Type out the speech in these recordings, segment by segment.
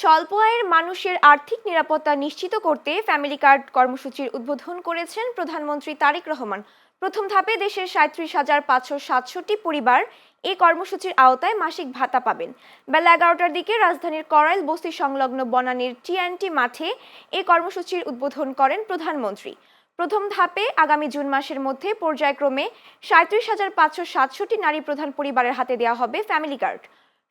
স্বল্প আয়ের মানুষের আর্থিক নিরাপত্তা নিশ্চিত করতে ফ্যামিলি কার্ড কর্মসূচির উদ্বোধন করেছেন প্রধানমন্ত্রী তারেক রহমান। প্রথম ধাপে দেশের ৩৭,৫৬৭ পরিবার এই কর্মসূচির আওতায় মাসিক ভাতা পাবেন। বেলা ১১টার দিকে রাজধানীর করাইল বস্তি সংলগ্ন বনানীর টিএনটি মাঠে এই কর্মসূচির উদ্বোধন করেন প্রধানমন্ত্রী। প্রথম ধাপে আগামী জুন মাসের মধ্যে পর্যায়ক্রমে ৩৭,৫৬৭ নারী প্রধান পরিবারের হাতে দেওয়া হবে ফ্যামিলি কার্ড।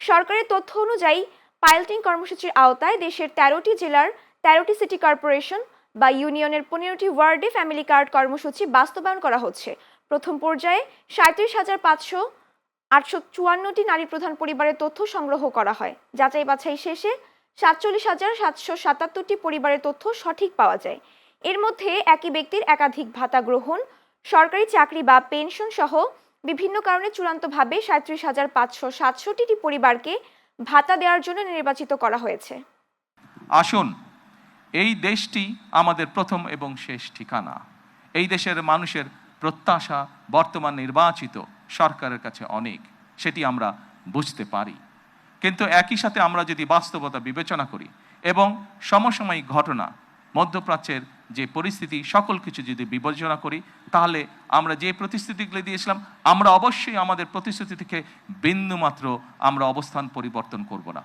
সরকারের তথ্য অনুযায়ী পাইলটিং কর্মসূচির আওতায় দেশের ১৩টি জেলার ১৩টি সিটি কর্পোরেশন বা ইউনিয়নের ১৫টি ওয়ার্ডে ফ্যামিলি কার্ড কর্মসূচি বাস্তবায়ন করা হচ্ছে। প্রথম পর্যায়ে ৩৭,৫৮৫টি নারী প্রধান পরিবারের তথ্য সংগ্রহ করা হয়। যাচাই বাছাই শেষে ৪৭,৭৭৭টি পরিবারের তথ্য সঠিক পাওয়া যায়। এর মধ্যে একই ব্যক্তির একাধিক ভাতা গ্রহণ, সরকারি চাকরি বা পেনশন সহ বিভিন্ন কারণে চূড়ান্তভাবে ৩৭,৫৬৭টি পরিবারকে ভাতা দেওয়ার জন্য নির্বাচিত করা হয়েছে। আসুন, এই দেশটি আমাদের প্রথম এবং শেষ ঠিকানা। এই দেশের মানুষের প্রত্যাশা বর্তমান নির্বাচিত সরকারের কাছে অনেক, সেটি আমরা বুঝতে পারি। কিন্তু একই সাথে আমরা যদি বাস্তবতা বিবেচনা করি এবং সমসাময়িক ঘটনা, মধ্যপ্রাচ্যের যে পরিস্থিতি, সকল কিছু যদি বিবেচনা করি, তাহলে আমরা যে প্রতিশ্রুতিগুলো দিয়েছিলাম, আমরা অবশ্যই আমাদের প্রতিশ্রুতি থেকে বিন্দুমাত্র আমরা অবস্থান পরিবর্তন করব না।